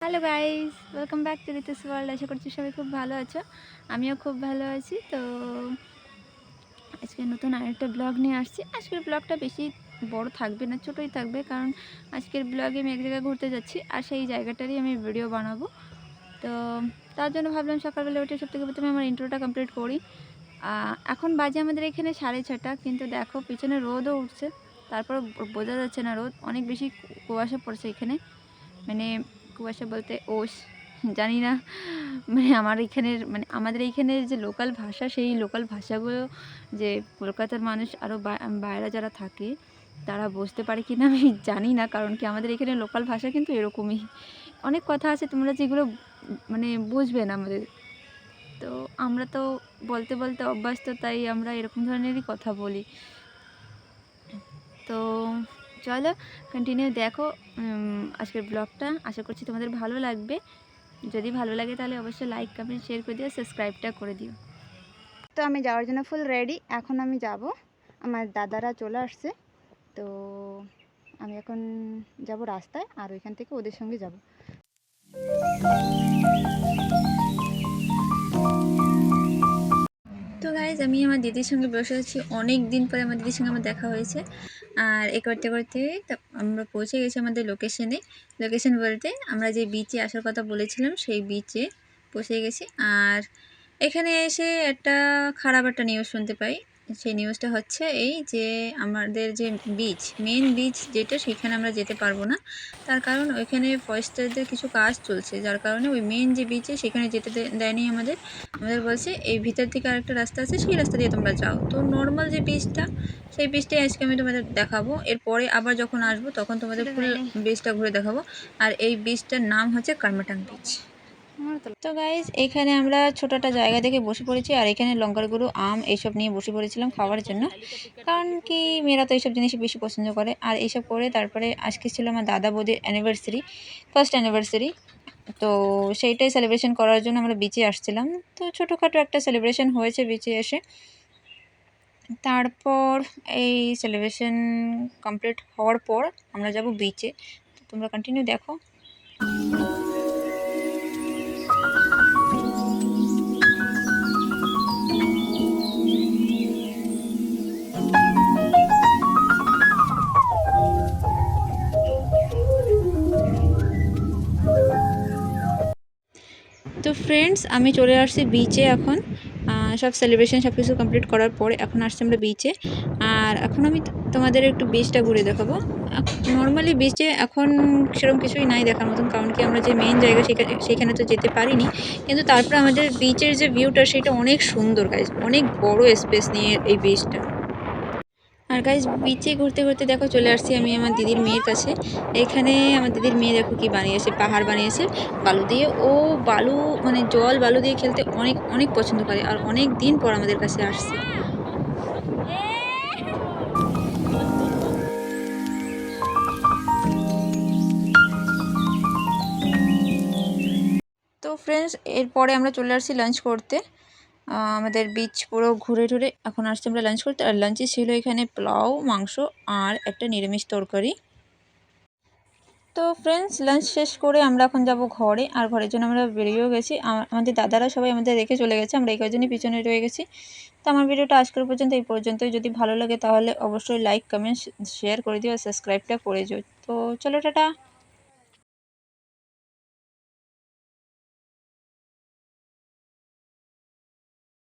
Hello guys, welcome back to Ritu's world. আশা করছি সবাই খুব ভালো আছো। আমিও খুব ভালো আছি। তো আজকে নতুন আরেকটা ব্লগ নিয়ে আসছি। আজকের ব্লগটা বেশি বড় থাকবে না, ছোটোই থাকবে, কারণ আজকের ব্লগে আমি এক জায়গায় ঘুরতে যাচ্ছি আর সেই জায়গাটারই আমি ভিডিও বানাবো। তো তার জন্য ভাবলাম সকালবেলা উঠে সব থেকে প্রথমে আমার ইন্ট্রোটা কমপ্লিট করি। এখন বাজে আমাদের এখানে 6:30, কিন্তু দেখো পিছনে রোদও উঠছে, তারপর বোঝা যাচ্ছে না রোদ, অনেক বেশি কুয়াশা পড়ছে এখানে। মানে কুয়াশা বলতে ওস জানি না, মানে আমাদের এইখানের যে লোকাল ভাষা, সেই লোকাল ভাষাগুলো যে কলকাতার মানুষ আরও বাইরে যারা থাকে তারা বুঝতে পারে কি না আমি জানি না, কারণ কি আমাদের এখানে লোকাল ভাষা কিন্তু এরকমই অনেক কথা আছে তোমরা যেগুলো মানে বুঝবে না আমাদের। তো আমরা তো বলতে বলতে অভ্যস্ত, তাই আমরা এরকম ধরনেরই কথা বলি। তো চলো কন্টিনিউ দেখো আজকের ব্লগটা। আশা করছি তোমাদের ভালো লাগবে। যদি ভালো লাগে তাহলে অবশ্যই লাইক, কমেন্ট, শেয়ার করে দিও, সাবস্ক্রাইবটা করে দিও। তো আমি যাওয়ার জন্য ফুল রেডি। এখন আমি যাব, আমার দাদারা চলে আসছে। তো আমি এখন যাব রাস্তায়, আর ওইখান থেকে ওদের সঙ্গে যাব। তো গাইজ, আমি আমার দিদির সঙ্গে বসে আছি। অনেক দিন পরে আমার দিদির সঙ্গে আমার দেখা হয়েছে। আর এ করতে করতে আমরা পৌঁছে গেছি আমাদের লোকেশনে। লোকেশন বলতে আমরা যে বিচে আসার কথা বলেছিলাম সেই বিচে পৌঁছে গেছি। আর এখানে এসে খারাপ একটা নিউজ শুনতে পাই। সেই নিউজটা হচ্ছে এই যে আমাদের যে মেন বিচ যেটা, সেখানে আমরা যেতে পারবো না। তার কারণ ওইখানে ফরেস্টারদের কিছু কাজ চলছে, যার কারণে ওই মেন যে বিচে সেখানে যেতে দেয়নি আমাদের। বলছে এই ভিতর থেকে আরেকটা রাস্তা আছে, সেই রাস্তা দিয়ে তোমরা যাও। তো নর্মাল যে বিচটা, সেই বিচটাই আজকে আমি তোমাদের দেখাবো। এরপরে আবার যখন আসবো তখন তোমাদের ফুল বিচটা ঘুরে দেখাবো। আর এই বিচটার নাম হচ্ছে কারমাটাং বিচ। তো গাইজ, এখানে আমরা ছোট একটা জায়গা দেখে বসে পড়েছি, আর এখানে লঙ্কার গুঁড়ো, আম এইসব নিয়ে বসে পড়েছিলাম খাওয়ার জন্য, কারণ কি মেয়েরা তো এইসব জিনিস বেশি পছন্দ করে। আর এইসব করে তারপরে আজকে ছিল আমার দাদা বৌদির অ্যানিভার্সারি, ফার্স্ট অ্যানিভার্সারি। তো সেইটাই সেলিব্রেশন করার জন্য আমরা বিচে আসছিলাম। তো ছোটোখাটো একটা সেলিব্রেশন হয়েছে বিচে এসে। তারপর এই সেলিব্রেশন কমপ্লিট হওয়ার পর আমরা যাব বিচে। তো তোমরা কন্টিনিউ দেখো। তো ফ্রেন্ডস, আমি চলে আসছি বিচে এখন। সব সেলিব্রেশন সব কিছু কমপ্লিট করার পরে এখন আসছি আমরা বিচে। আর এখন আমি তোমাদের একটু বিচটা ঘুরে দেখাবো। নর্মালি বিচে এখন সেরকম কিছুই নাই দেখার মতন, কারণ কি আমরা যে মেন জায়গা সেখানে তো যেতে পারিনি। কিন্তু তারপরে আমাদের বিচের যে ভিউটা, সেটা অনেক সুন্দর গাইজ, অনেক বড় স্পেস নিয়ে এই বিচটা। আর গাইজ, বিচে ঘুরতে ঘুরতে দেখো চলে আসছি আমি আমার দিদির মেয়ের কাছে। এখানে আমার দিদির মেয়ে দেখো কি বানিয়েছে, পাহাড় বানিয়েছে বালু দিয়ে। ও বালু মানে জল বালু দিয়ে খেলতে অনেক অনেক পছন্দ করে, আর অনেক দিন পর আমাদের কাছে আসছে। তো ফ্রেন্ডস, এরপরে আমরা চলে আসছি লাঞ্চ করতে। আমাদের বিচ পুরো ঘুরে টুরে এখন আসছি আমরা লাঞ্চ করতে। আর লাঞ্চে ছিল এখানে পোলাও, মাংস আর একটা নিরামিষ তরকারি। তো ফ্রেন্ডস, লাঞ্চ শেষ করে আমরা এখন যাব ঘরে। আর ঘরের জন্য আমরা বেরিয়েও গেছি। আমাদের দাদারা সবাই আমাদের রেখে চলে গেছে, আমরা এই কজনই পিছনে রয়ে গেছি। তো আমার ভিডিওটা আজকের পর্যন্ত এই পর্যন্তই। যদি ভালো লাগে তাহলে অবশ্যই লাইক, কমেন্ট, শেয়ার করে দিও আর সাবস্ক্রাইবটা করে দিও। তো চলো, টাটা।